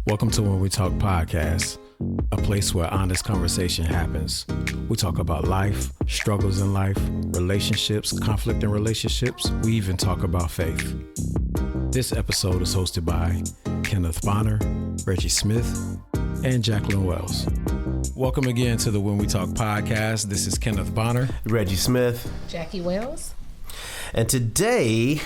Welcome to When We Talk Podcast, a place where honest conversation happens. We talk about life, struggles in life, relationships, conflict in relationships. We even talk about faith. This episode is hosted by Kenneth Bonner, Reggie Smith, and Jacqueline Wells. Welcome again to the When We Talk Podcast. This is Kenneth Bonner, Reggie Smith, Jackie Wells. And today,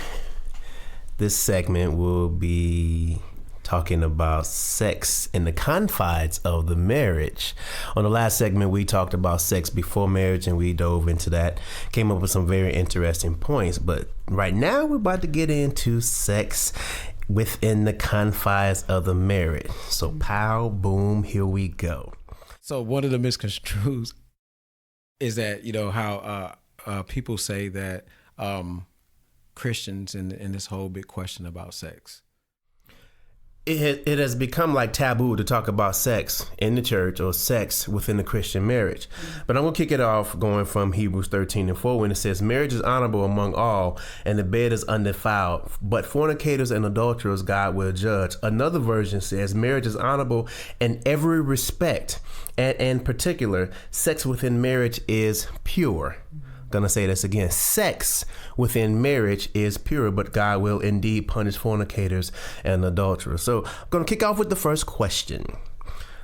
this segment will be talking about sex in the confines of the marriage. On the last segment, we talked about sex before marriage and we dove into that, came up with some very interesting points. But right now, we're about to get into sex within the confines of the marriage. So pow, boom, here we go. So one of the misconstrues is that, how people say that Christians in this whole big question about sex. It has become like taboo to talk about sex in the church or sex within the Christian marriage. But I'm going to kick it off going from Hebrews 13:4 when it says, marriage is honorable among all and the bed is undefiled, but fornicators and adulterers God will judge. Another version says marriage is honorable in every respect, and in particular, sex within marriage is pure. Gonna say this again. Sex within marriage is pure, but God will indeed punish fornicators and adulterers. So I'm gonna kick off with the first question.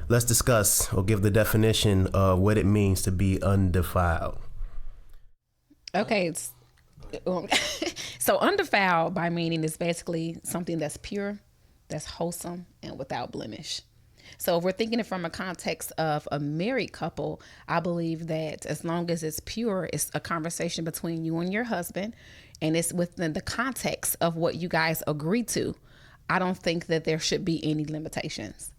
Let's discuss or give the definition of what it means to be undefiled. Okay, so undefiled by meaning is basically something that's pure, that's wholesome, and without blemish. So if we're thinking it from a context of a married couple, I believe that as long as it's pure, it's a conversation between you and your husband, and it's within the context of what you guys agree to. I don't think that there should be any limitations.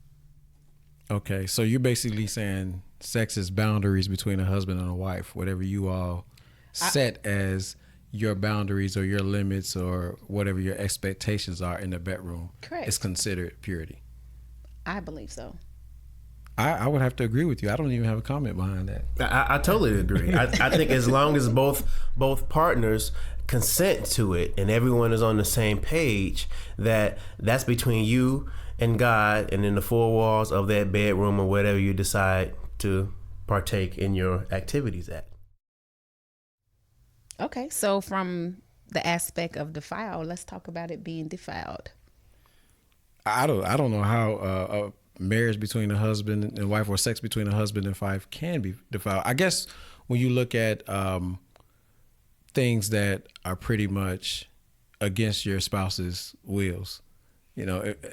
Okay, so you're basically saying sex is boundaries between a husband and a wife, whatever you all set as your boundaries or your limits or whatever your expectations are in the bedroom. Correct. Is considered purity. I believe so. I would have to agree with you. I don't even have a comment behind that. I totally agree. I think as long as both partners consent to it and everyone is on the same page, that's between you and God and in the four walls of that bedroom or whatever you decide to partake in your activities at. Okay, so from the aspect of defiled, let's talk about it being defiled. I don't know how a marriage between a husband and wife or sex between a husband and wife can be defiled. I guess when you look at things that are pretty much against your spouse's wills,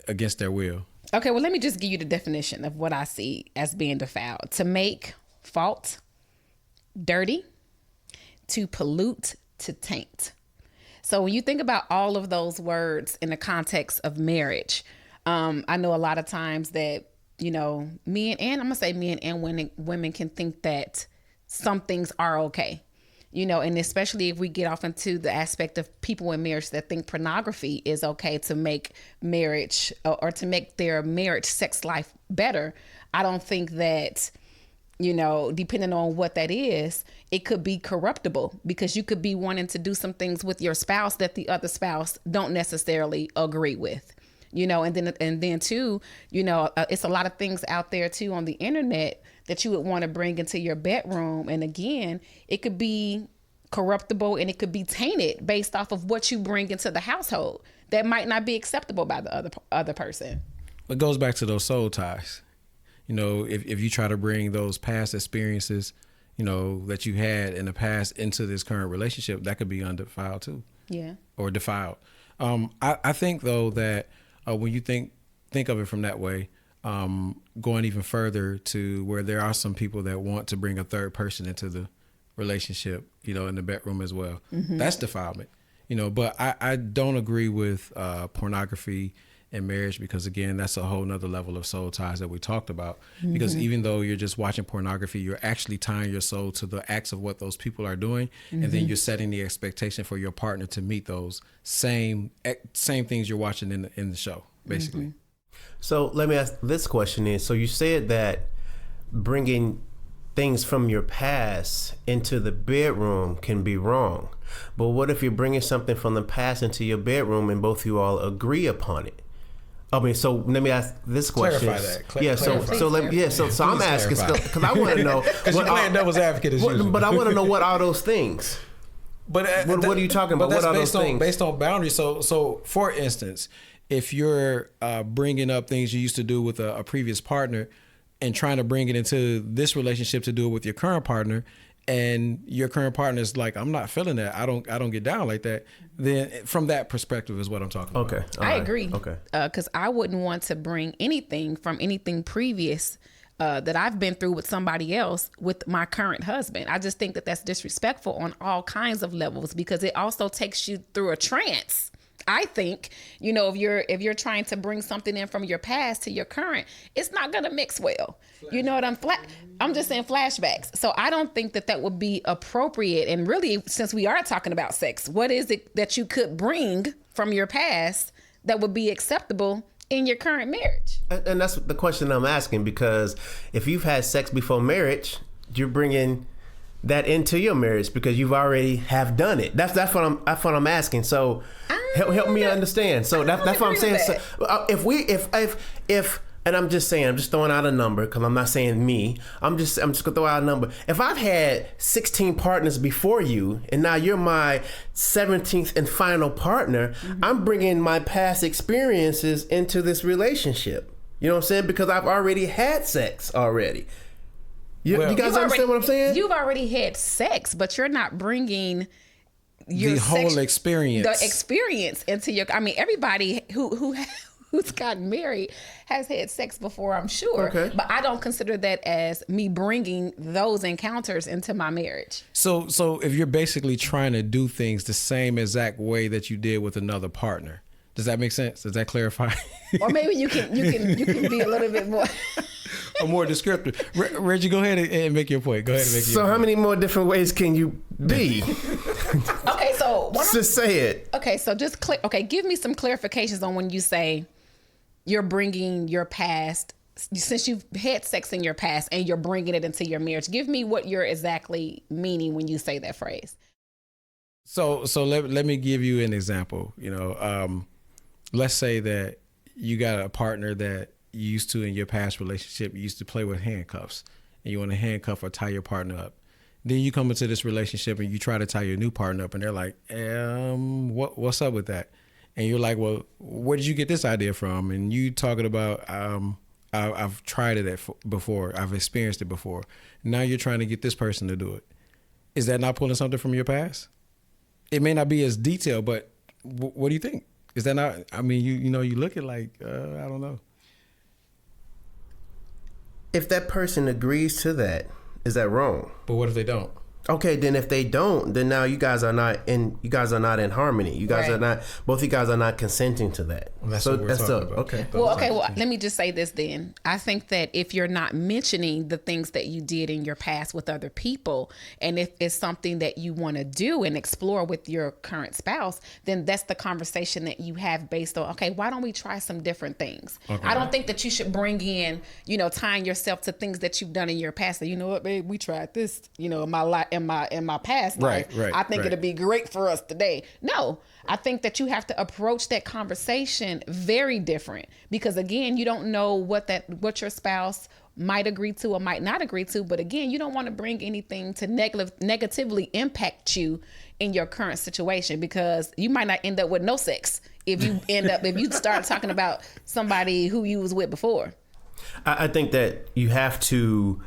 against their will. Okay, well, let me just give you the definition of what I see as being defiled. To make fault, dirty, to pollute, to taint. So when you think about all of those words in the context of marriage, I know a lot of times that, men and women can think that some things are okay, and especially if we get off into the aspect of people in marriage that think pornography is okay to make marriage or to make their marriage sex life better. I don't think that, depending on what that is, it could be corruptible because you could be wanting to do some things with your spouse that the other spouse don't necessarily agree with. And then too, it's a lot of things out there too on the internet that you would want to bring into your bedroom. And again, it could be corruptible and it could be tainted based off of what you bring into the household that might not be acceptable by the other person. It goes back to those soul ties. If you try to bring those past experiences, that you had in the past into this current relationship, that could be undefiled too. Yeah. Or defiled. I think though that when you think of it from that way, going even further to where there are some people that want to bring a third person into the relationship, in the bedroom as well. Mm-hmm. That's defilement, but I don't agree with pornography in marriage because again, that's a whole nother level of soul ties that we talked about. Mm-hmm. Because even though you're just watching pornography, you're actually tying your soul to the acts of what those people are doing. Mm-hmm. And then you're setting the expectation for your partner to meet those same things you're watching in the show, basically. Mm-hmm. So let me ask this question so you said that bringing things from your past into the bedroom can be wrong. But what if you're bringing something from the past into your bedroom and both you all agree upon it? I mean, so let me ask this question. Clarify that. Yeah. So I'm asking because I want to know. Because you're playing devil's advocate as usual. But I want to know what are those things. But what are you talking about? What are those things? Based on boundaries. So for instance, if you're bringing up things you used to do with a previous partner and trying to bring it into this relationship to do it with your current partner, and your current partner is like, I'm not feeling that. I don't get down like that. Then from that perspective is what I'm talking about. Okay. I agree. Okay. Because I wouldn't want to bring anything from anything previous that I've been through with somebody else with my current husband. I just think that that's disrespectful on all kinds of levels, because it also takes you through a trance. I think, if you're trying to bring something in from your past to your current, it's not going to mix well. You know what I'm just saying, flashbacks. So I don't think that would be appropriate. And really, since we are talking about sex, what is it that you could bring from your past that would be acceptable in your current marriage? And that's the question I'm asking, because if you've had sex before marriage, you're bringing that into your marriage because you've already have done it. That's what I'm asking. So help me understand. So that's what I'm saying. So, if and I'm just throwing out a number because I'm not saying me. I'm just gonna throw out a number. If I've had 16 partners before you, and now you're my 17th and final partner, I'm bringing my past experiences into this relationship. You know what I'm saying? Because I've already had sex already. You guys understand what I'm saying? You've already had sex, but you're not bringing the whole experience. The experience into your. I mean, everybody who's gotten married has had sex before, I'm sure. Okay. But I don't consider that as me bringing those encounters into my marriage. So if you're basically trying to do things the same exact way that you did with another partner, does that make sense? Does that clarify? Or maybe you can be a little bit more. Or more descriptive. Reggie, go ahead and make your point. Go ahead and make your point. So how many more different ways can you be? Okay, so just say it. Okay, so give me some clarifications on when you say you're bringing your past, since you've had sex in your past and you're bringing it into your marriage. Give me what you're exactly meaning when you say that phrase. So let me give you an example. Let's say that you got a partner that you used to, in your past relationship, you used to play with handcuffs, and you want to handcuff or tie your partner up. Then you come into this relationship and you try to tie your new partner up, and they're like, what's up with that? And you're like, well, where did you get this idea from? And you talking about, I've tried it before. I've experienced it before. Now you're trying to get this person to do it. Is that not pulling something from your past? It may not be as detailed, but what do you think? Is that not, I mean, you look at like, I don't know. If that person agrees to that, is that wrong? But what if they don't? Okay, then if they don't, then now you guys are not in harmony. You guys are not, both you guys are not consenting to that. Well, that's what we're talking about. Okay. Well, let me just say this then. I think that if you're not mentioning the things that you did in your past with other people, and if it's something that you want to do and explore with your current spouse, then that's the conversation that you have based on, okay, why don't we try some different things? Okay. I don't think that you should bring in, tying yourself to things that you've done in your past. That, you know what, babe, we tried this, in my life. In my past life, I think it'd be great for us today. No, I think that you have to approach that conversation very different, because again, you don't know what your spouse might agree to or might not agree to. But again, you don't want to bring anything to negatively impact you in your current situation, because you might not end up with no sex if you start talking about somebody who you was with before. I think that you have to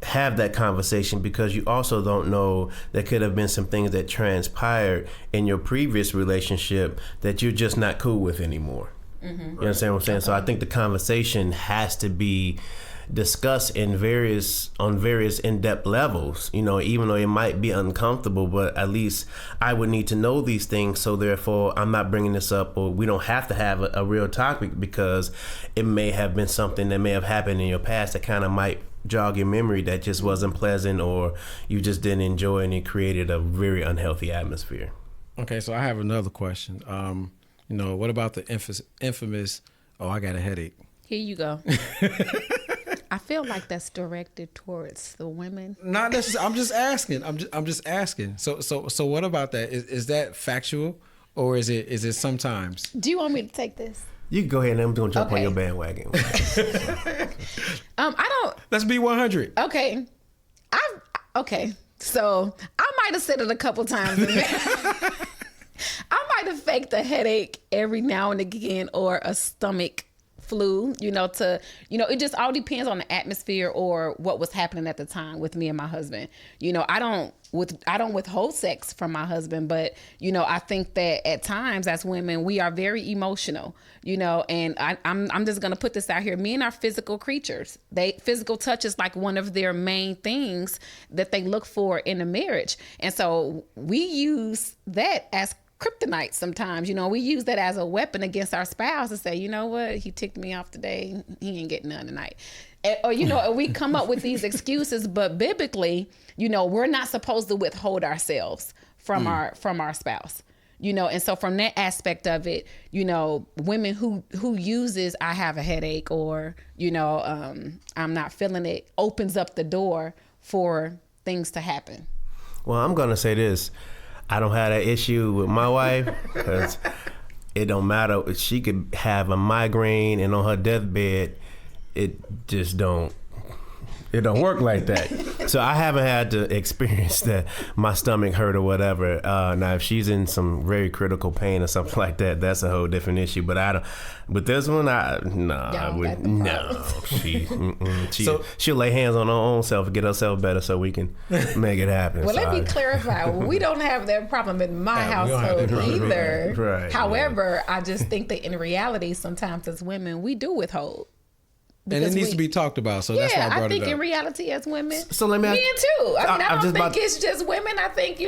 have that conversation, because you also don't know, there could have been some things that transpired in your previous relationship that you're just not cool with anymore. Mm-hmm. You understand what I'm saying? Okay. So I think the conversation has to be discussed on various in-depth levels, even though it might be uncomfortable, but at least I would need to know these things, so therefore I'm not bringing this up, or we don't have to have a real topic, because it may have been something that may have happened in your past that kind of might jog your memory, that just wasn't pleasant, or you just didn't enjoy, and it created a very unhealthy atmosphere. Okay, so I have another question. What about the infamous, I got a headache? Here you go. I feel like that's directed towards the women. Not necessarily. I'm just asking. I'm just asking. So what about that? Is that factual, or is it sometimes? Do you want me to take this? You can go ahead and I'm going to jump on Okay. your bandwagon. I don't. Let's be 100. Okay. Okay. So I might have said it a couple times. I might have faked a headache every now and again, or a stomach flu, it just all depends on the atmosphere or what was happening at the time with me and my husband. I don't withhold sex from my husband, but I think that at times as women we are very emotional, and I'm just gonna put this out here. Men are physical creatures. Physical touch is like one of their main things that they look for in a marriage, and so we use that as kryptonite sometimes. We use that as a weapon against our spouse to say, you know what, he ticked me off today, he ain't getting none tonight. Or we come up with these excuses, but biblically, we're not supposed to withhold ourselves from our spouse. And so from that aspect of it, women who uses I have a headache, or I'm not feeling it, opens up the door for things to happen. Well, I'm gonna say this. I don't have that issue with my wife, because it don't matter. She could have a migraine, and on her deathbed, it just don't work like that. So I haven't had to experience that my stomach hurt or whatever. Now, if she's in some very critical pain or something like that, that's a whole different issue. But I don't. But this one, she'll lay hands on her own self and get herself better so we can make it happen. Well, let me clarify. We don't have that problem in my household either. Right. However, I just think that in reality, sometimes as women, we do withhold. And it needs to be talked about, so that's why I brought it up. I think in reality as women, so let me men too. I don't think it's just women. I think,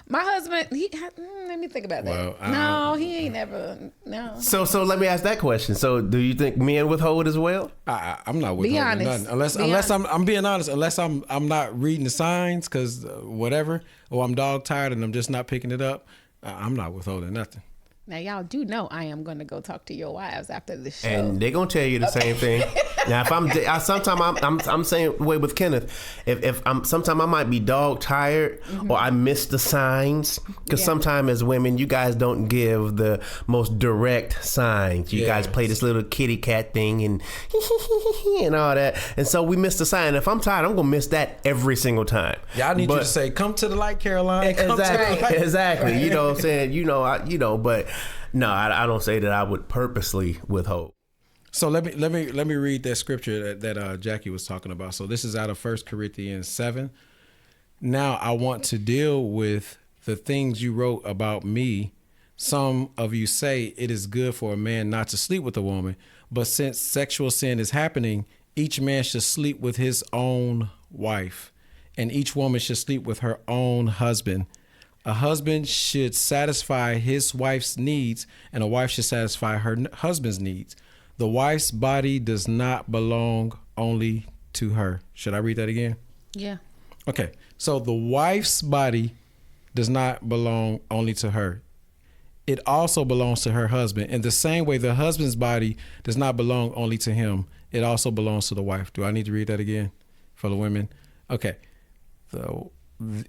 my husband, let me think about that. Well, no, he ain't never, no. So let me ask that question. So do you think men withhold as well? I'm not withholding nothing. Unless I'm being honest, unless I'm not reading the signs, because whatever, or I'm dog tired and I'm just not picking it up, I'm not withholding nothing. Now, y'all do know I am going to go talk to your wives after the show. And they're going to tell you the same thing. Now, if sometimes I'm saying way with Kenneth, if sometimes I might be dog tired, or I miss the signs, because sometimes as women, you guys don't give the most direct signs. You guys play this little kitty cat thing and and all that. And so we miss the sign. If I'm tired, I'm going to miss that every single time. Yeah, I need you to say, come to the light, Caroline. Come Exactly. to the light. Exactly. You know what I'm saying? But no, I don't say that I would purposely withhold. So let me read that scripture that Jackie was talking about. So this is out of 1 Corinthians 7. Now I want to deal with the things you wrote about me. Some of you say it is good for a man not to sleep with a woman, but since sexual sin is happening, each man should sleep with his own wife, and each woman should sleep with her own husband. A husband should satisfy his wife's needs, and a wife should satisfy her husband's needs. The wife's body does not belong only to her. Should I read that again? Yeah. Okay. So the wife's body does not belong only to her. It also belongs to her husband. In the same way, the husband's body does not belong only to him. It also belongs to the wife. Do I need to read that again for the women? Okay. So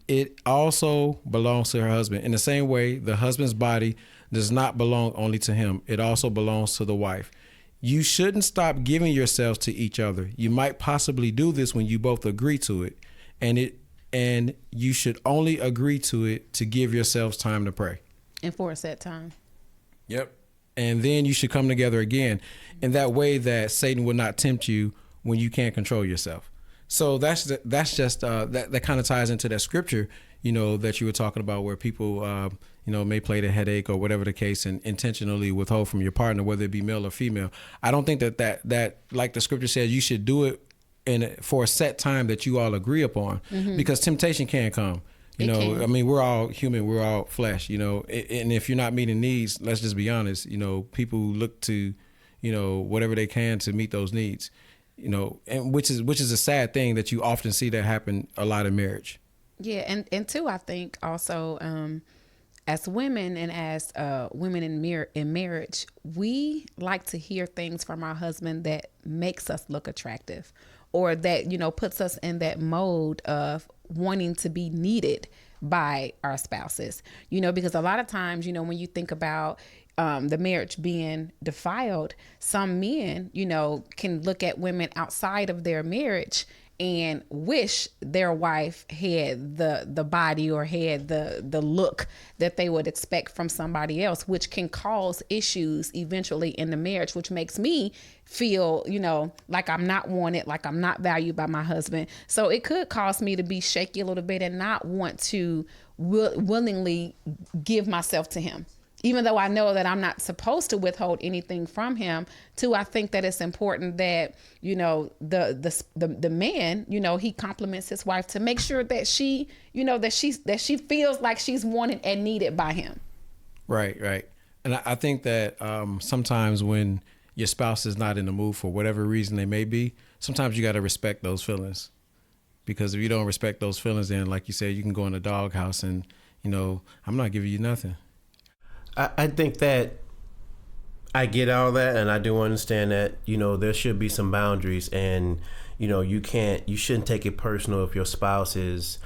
it also belongs to her husband. In the same way, the husband's body does not belong only to him. It also belongs to the wife. You shouldn't stop giving yourselves to each other. You might possibly do this when you both agree to it. And you should only agree to it to give yourselves time to pray. And for a set time. Yep. And then you should come together again in that way that Satan will not tempt you when you can't control yourself. So that's just that kind of ties into that scripture, that you were talking about, where people, may play the headache or whatever the case and intentionally withhold from your partner, whether it be male or female. I don't think that like the scripture says, you should do it for a set time that you all agree upon, because temptation can come. I mean, we're all human, we're all flesh, and if you're not meeting needs, let's just be honest, people look to, whatever they can to meet those needs. And which is a sad thing that you often see that happen a lot in marriage. Yeah, and too, I think also as women and as women in marriage, we like to hear things from our husband that makes us look attractive, or that puts us in that mode of wanting to be needed by our spouses. Because a lot of times, when you think about the marriage being defiled, some men, can look at women outside of their marriage and wish their wife had the body or had the look that they would expect from somebody else, which can cause issues eventually in the marriage, which makes me feel, like I'm not wanted, like I'm not valued by my husband. So it could cause me to be shaky a little bit and not want to willingly give myself to him. Even though I know that I'm not supposed to withhold anything from him, too, I think that it's important that, the man, he compliments his wife to make sure that she, that she feels like she's wanted and needed by him. Right. And I think that sometimes when your spouse is not in the mood for whatever reason they may be, sometimes you got to respect those feelings. Because if you don't respect those feelings, then like you said, you can go in the doghouse and, I'm not giving you nothing. I think that I get all that, and I do understand that, there should be some boundaries, and, you shouldn't take it personal if your spouse is,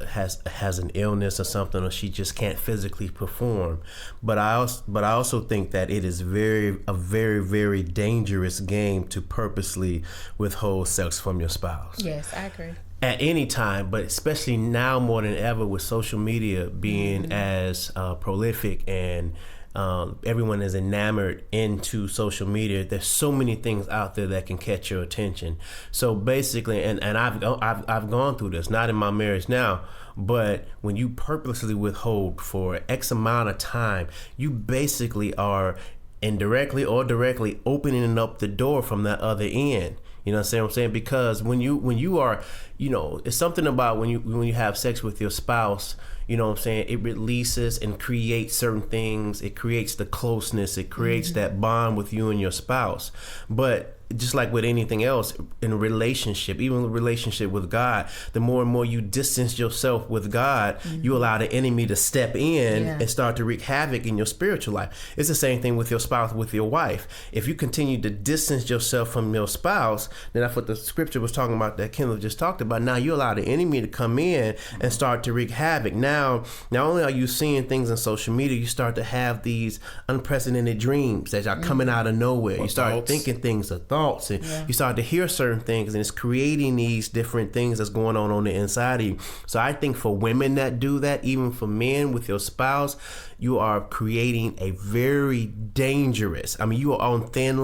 has an illness or something, or she just can't physically perform. But I also think that it is a very, very dangerous game to purposely withhold sex from your spouse. Yes, I agree. At any time, but especially now more than ever with social media being as prolific and everyone is enamored into social media. There's so many things out there that can catch your attention. So basically, and I've gone through this, not in my marriage now, but when you purposely withhold for X amount of time, you basically are indirectly or directly opening up the door from that other end. You know what I'm saying? Because when you are, it's something about when you have sex with your spouse, it releases and creates certain things. It creates the closeness. It creates that bond with you and your spouse. But just like with anything else in a relationship, even a relationship with God, the more and more you distance yourself with God, you allow the enemy to step in and start to wreak havoc in your spiritual life. It's the same thing with your spouse, with your wife. If you continue to distance yourself from your spouse, then that's what the scripture was talking about that Kendall just talked about. Now you allow the enemy to come in and start to wreak havoc. Now, not only are you seeing things on social media, you start to have these unprecedented dreams that are coming out of nowhere. You start thinking things of thoughts. And you start to hear certain things, and it's creating these different things that's going on the inside of you. So I think for women that do that, even for men with your spouse, you are creating a very dangerous, you are on a thin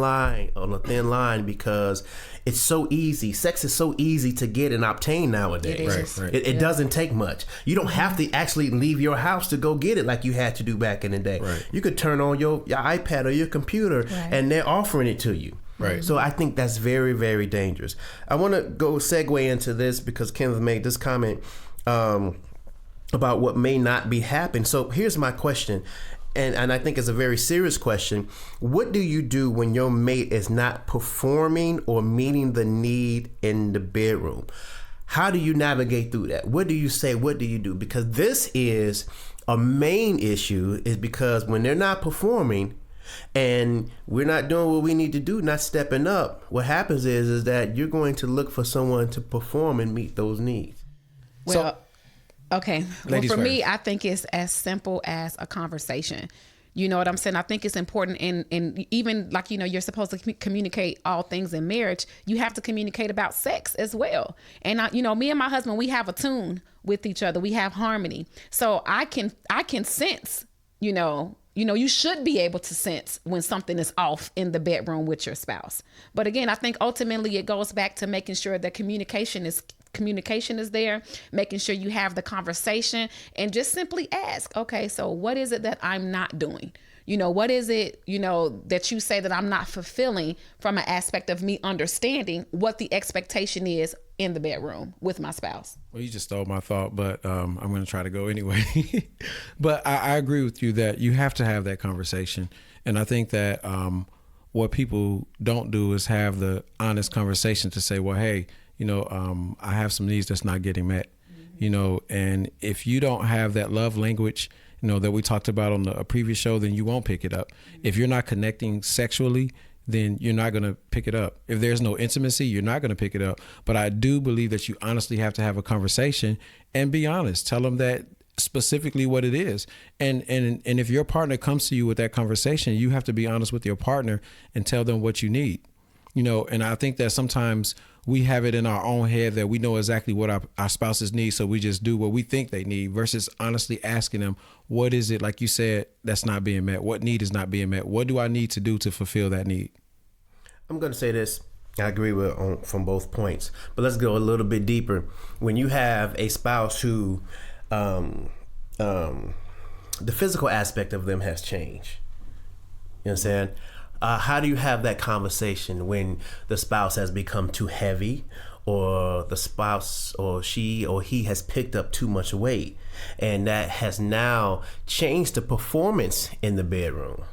line because it's so easy. Sex is so easy to get and obtain nowadays. Right. It doesn't take much. You don't have to actually leave your house to go get it like you had to do back in the day. Right. You could turn on your iPad or your computer and they're offering it to you. Right. So I think that's very, very dangerous. I want to segue into this because Kenneth made this comment about what may not be happening. So here's my question, and I think it's a very serious question. What do you do when your mate is not performing or meeting the need in the bedroom? How do you navigate through that? What do you say? What do you do? Because this is a main issue, is because when they're not performing, and we're not doing what we need to do, not stepping up, what happens is that you're going to look for someone to perform and meet those needs. Well, okay. Well, for first. me, I think it's as simple as a conversation. You know what I'm saying? I think it's important, and even like, you're supposed to communicate all things in marriage. You have to communicate about sex as well. And me and my husband, we have a tune with each other. We have harmony. So I can sense, you should be able to sense when something is off in the bedroom with your spouse. But again, I think ultimately it goes back to making sure that communication is there, making sure you have the conversation, and just simply ask, okay, so what is it that I'm not doing? What is it, that you say that I'm not fulfilling from an aspect of me understanding what the expectation is in the bedroom with my spouse? Well, you just stole my thought, but I'm going to try to go anyway. But I agree with you that you have to have that conversation. And I think that what people don't do is have the honest conversation to say, well, hey, I have some needs that's not getting met, and if you don't have that love language, that we talked about on a previous show, then you won't pick it up. If you're not connecting sexually, then you're not going to pick it up. If there's no intimacy, you're not going to pick it up. But I do believe that you honestly have to have a conversation and be honest. Tell them that specifically what it is. And if your partner comes to you with that conversation, you have to be honest with your partner and tell them what you need. And I think that sometimes we have it in our own head that we know exactly what our spouses need, so we just do what we think they need versus honestly asking them, what is it, like you said, that's not being met? What need is not being met? What do I need to do to fulfill that need? I'm going to say this. I agree with from both points, but let's go a little bit deeper. When you have a spouse who the physical aspect of them has changed, you know what I'm saying? How do you have that conversation when the spouse has become too heavy, or the spouse or she or he has picked up too much weight, and that has now changed the performance in the bedroom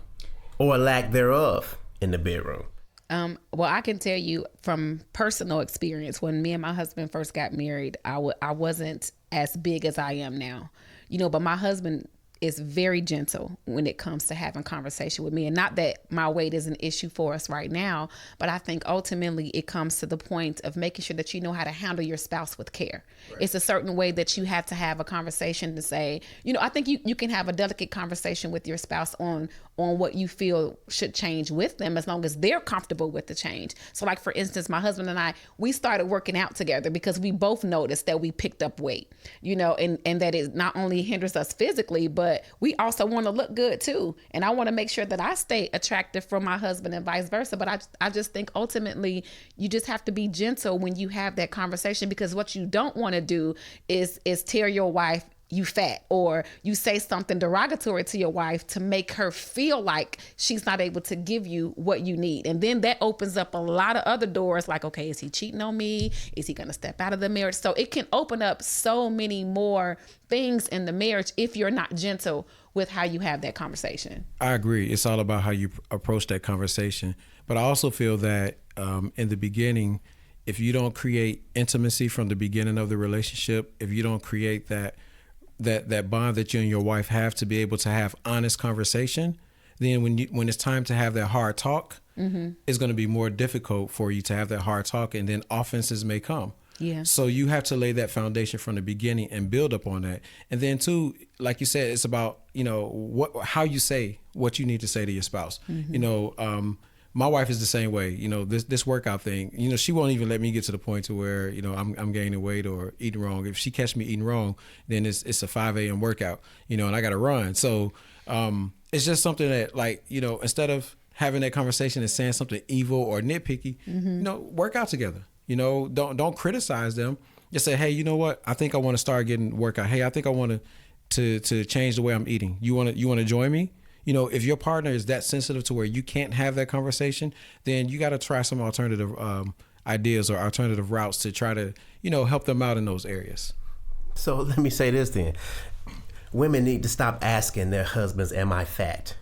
or lack thereof in the bedroom? Well, I can tell you from personal experience, when me and my husband first got married, I wasn't as big as I am now, but my husband is very gentle when it comes to having conversation with me. And not that my weight is an issue for us right now, but I think ultimately it comes to the point of making sure that you know how to handle your spouse with care. Right. It's a certain way that you have to have a conversation to say, I think you can have a delicate conversation with your spouse on what you feel should change with them, as long as they're comfortable with the change. So like, for instance, my husband and I, we started working out together because we both noticed that we picked up weight, and that it not only hinders us physically, but we also want to look good too. And I want to make sure that I stay attractive for my husband and vice versa. But I just think ultimately you just have to be gentle when you have that conversation, because what you don't want to do is tell your wife you fat, or you say something derogatory to your wife to make her feel like she's not able to give you what you need. And then that opens up a lot of other doors, like, okay, is he cheating on me? Is he going to step out of the marriage? So it can open up so many more things in the marriage if you're not gentle with how you have that conversation. I agree. It's all about how you approach that conversation. But I also feel that in the beginning, if you don't create intimacy from the beginning of the relationship, if you don't create that bond that you and your wife have to be able to have honest conversation, then when it's time to have that hard talk, it's going to be more difficult for you to have that hard talk, and then offenses may come. Yeah. So you have to lay that foundation from the beginning and build up on that. And then too, like you said, it's about, how you say what you need to say to your spouse. My wife is the same way. This workout thing, she won't even let me get to the point to where, I'm gaining weight or eating wrong. If she catch me eating wrong, then it's a 5 a.m. workout, and I got to run. So it's just something that, like, instead of having that conversation and saying something evil or nitpicky, work out together. Don't criticize them. Just say, hey, you know what? I think I want to start getting workout. Hey, I think I want to change the way I'm eating. You want to join me? If your partner is that sensitive to where you can't have that conversation, then you got to try some alternative ideas or alternative routes to try to, help them out in those areas. So let me say this then. Women need to stop asking their husbands, am I fat?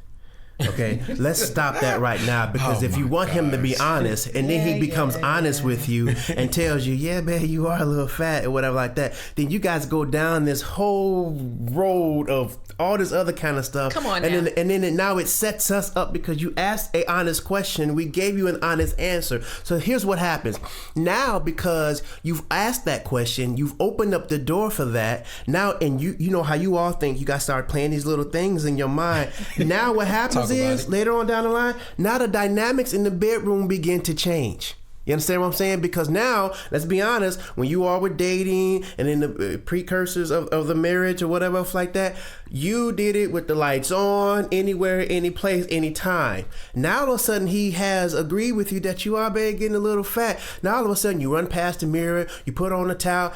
Okay, let's stop that right now, because if you want him to be honest, and then he becomes honest with you and tells you, yeah, man, you are a little fat or whatever like that, then you guys go down this whole road of all this other kind of stuff. Come on, and then now it sets us up because you asked a honest question. We gave you an honest answer. So here's what happens now, because you've asked that question, you've opened up the door for that. Now, and you know how you all think, you got to start playing these little things in your mind. Now what happens is later on down the line, now the dynamics in the bedroom begin to change. You understand what I'm saying? Because now, let's be honest, when you all were dating and in the precursors of the marriage or whatever else like that, you did it with the lights on, anywhere, any place, anytime. Now all of a sudden he has agreed with you that you are, babe, getting a little fat. Now all of a sudden you run past the mirror, you put on a towel,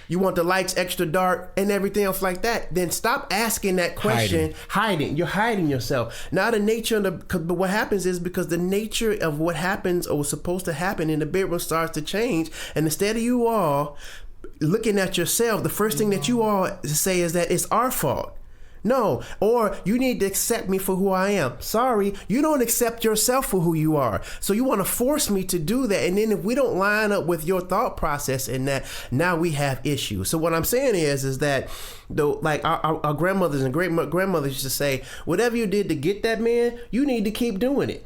you want the lights extra dark and everything else like that. Then stop asking that question. Hiding. You're hiding yourself. Now the nature but what happens is, because the nature of what happens or was supposed to happen in the bedroom starts to change, and instead of you all looking at yourself, the first thing that you all say is that it's our fault. No, or you need to accept me for who I am. Sorry, you don't accept yourself for who you are. So you want to force me to do that. And then if we don't line up with your thought process in that, now we have issues. So what I'm saying is that, though, like our grandmothers and great grandmothers used to say, whatever you did to get that man, you need to keep doing it.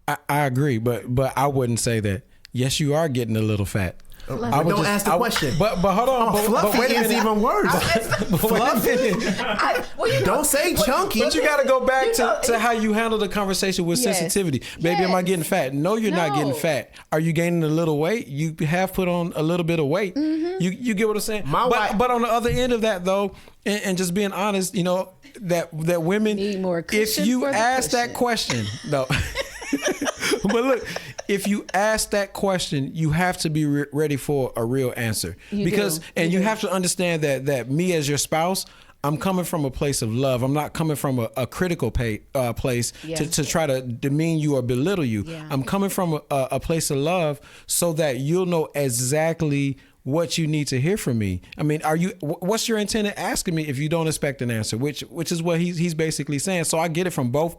I agree, but I wouldn't say that. Yes, you are getting a little fat. Don't ask the question. But hold on. Fluffy wait a is minute. even worse. Fluffy. Don't say chunky. But you got to go back to how you handle the conversation with Yes. sensitivity. Baby, am I getting fat? No, you're not getting No. fat. Are you gaining a little weight? You have put on a little bit of weight. You get what I'm saying? But on the other end of that, though, and just being honest, you know, that women, Need more if cushion you for the ask that cushion. question, no. But look, if you ask that question, you have to be ready for a real answer. You because do. you have to understand that me as your spouse, I'm coming from a place of love. I'm not coming from a critical place Yeah. to try to demean you or belittle you. Yeah. I'm coming from a place of love so that you'll know exactly what you need to hear from me. I mean, what's your intent in asking me if you don't expect an answer? Which is what he's basically saying. So I get it from both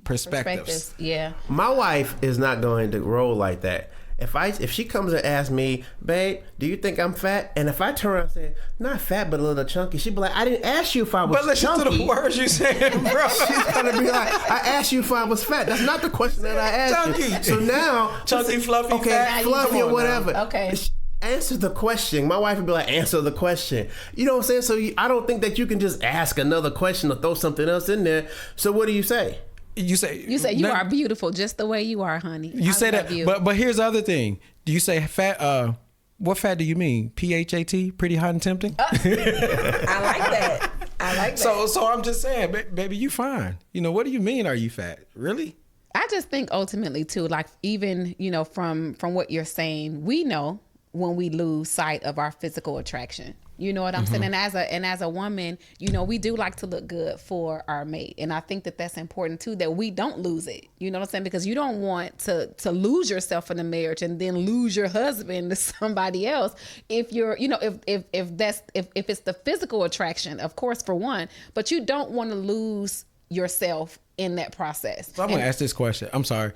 perspectives. Yeah. My wife is not going to roll like that. If she comes and asks me, babe, do you think I'm fat? And if I turn around and say, not fat, but a little chunky, she'd be like, I didn't ask you if I was But listen chunky. to the words you saying, bro. She's gonna be like, I asked you if I was fat. That's not the question that I asked you. Chunky. So now, Chunky, fluffy, okay, fat. fluffy Come or on whatever. now. Okay. Answer the question. My wife would be like, answer the question. You know what I'm saying? So I don't think that you can just ask another question or throw something else in there. So what do you say? You say You are beautiful just the way you are, honey. You say love that, you. but here's the other thing. Do you say fat? What fat do you mean? PHAT? Pretty hot and tempting? I like that. I like that. So I'm just saying, baby, you fine. You know, what do you mean? Are you fat? Really? I just think ultimately too, like even, you know, from what you're saying, we know when we lose sight of our physical attraction. You know what I'm saying? And as a woman, you know, we do like to look good for our mate. And I think that that's important too, that we don't lose it. You know what I'm saying? Because you don't want to lose yourself in a marriage and then lose your husband to somebody else. If you're, you know, if it's the physical attraction, of course, for one, but you don't want to lose yourself in that process. So I'm gonna ask this question. I'm sorry.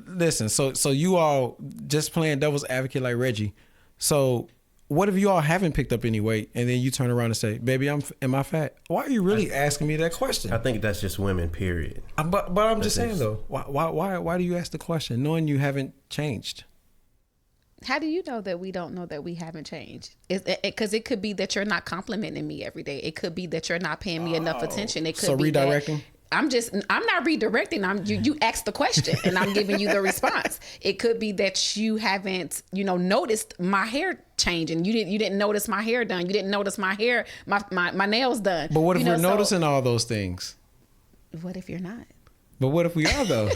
Listen, so you all just playing devil's advocate like Reggie. So what if you all haven't picked up any weight and then you turn around and say, baby, am I fat? Why are you really asking me that question? I think that's just women, period. But I'm just saying though, why do you ask the question knowing you haven't changed? How do you know that we don't know that we haven't changed? Because it could be that you're not complimenting me every day. It could be that you're not paying me enough attention. It could So be redirecting? That I'm not redirecting. You asked the question and I'm giving you the response. It could be that you haven't, you know, noticed my hair changing. You didn't notice my hair done. You didn't notice my hair, my nails done. But what if you know, we're noticing all those things? What if you're not? But what if we are though?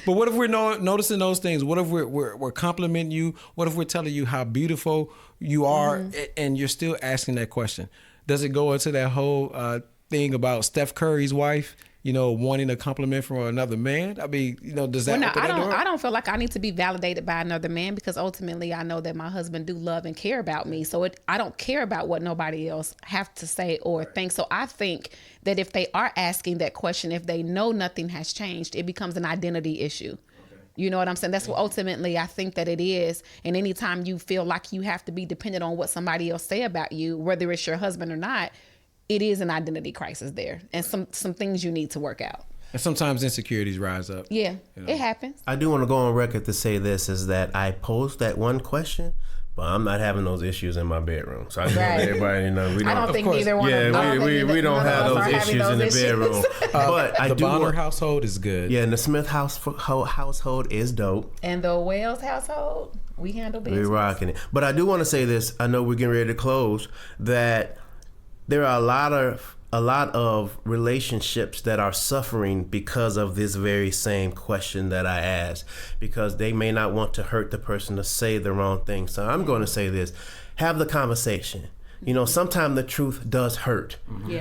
But what if we're noticing those things? What if we're complimenting you? What if we're telling you how beautiful you are, and you're still asking that question? Does it go into that whole thing about Steph Curry's wife, you know, wanting a compliment from another man? I mean, you know, does that? Well, no, open that door? I don't feel like I need to be validated by another man, because ultimately I know that my husband do love and care about me. So I don't care about what nobody else have to say or think. So I think that if they are asking that question, if they know nothing has changed, it becomes an identity issue. You know what I'm saying? That's what ultimately I think that it is. And anytime you feel like you have to be dependent on what somebody else say about you, whether it's your husband or not, it is an identity crisis there, and some things you need to work out. And sometimes insecurities rise up. Yeah, you know? It happens. I do want to go on record to say this, is that I posed that one question, but I'm not having those issues in my bedroom. So I just want everybody to know. We don't, I don't think course. neither one of Yeah, we don't have those issues in the bedroom. But I The do Bonner want, household is good. yeah, and the Smith household is dope. And the Wells household, we handle business. We're rocking it. But I do want to say this. I know we're getting ready to close. That there are a lot of relationships that are suffering because of this very same question that I asked, because they may not want to hurt the person to say the wrong thing. So I'm going to say this: have the conversation. You know, sometimes the truth does hurt,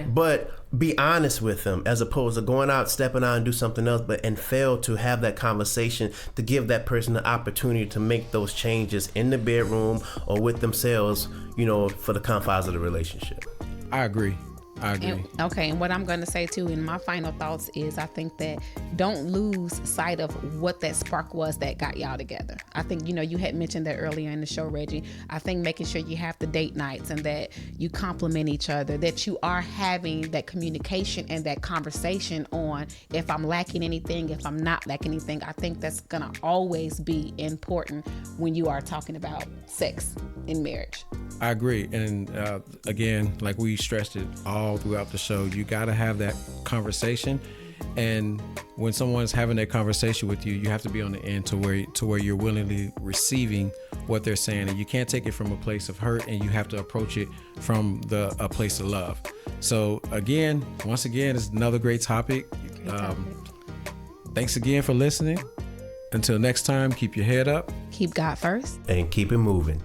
but be honest with them, as opposed to going out, stepping out and do something else, and fail to have that conversation to give that person the opportunity to make those changes in the bedroom or with themselves, you know, for the confines of the relationship. I agree. I agree. And what I'm going to say too, in my final thoughts, is I think that don't lose sight of what that spark was that got y'all together. I think, you had mentioned that earlier in the show, Reggie. I think making sure you have the date nights and that you compliment each other, that you are having that communication and that conversation on if I'm lacking anything, if I'm not lacking anything. I think that's going to always be important when you are talking about sex in marriage. I agree. And again, like we stressed it all throughout the show, you got to have that conversation. And when someone's having that conversation with you, you have to be on the end to where you're willingly receiving what they're saying. And you can't take it from a place of hurt, and you have to approach it from a place of love. So again, once again, it's another great topic. Thanks again for listening. Until next time, keep your head up. Keep God first. And keep it moving.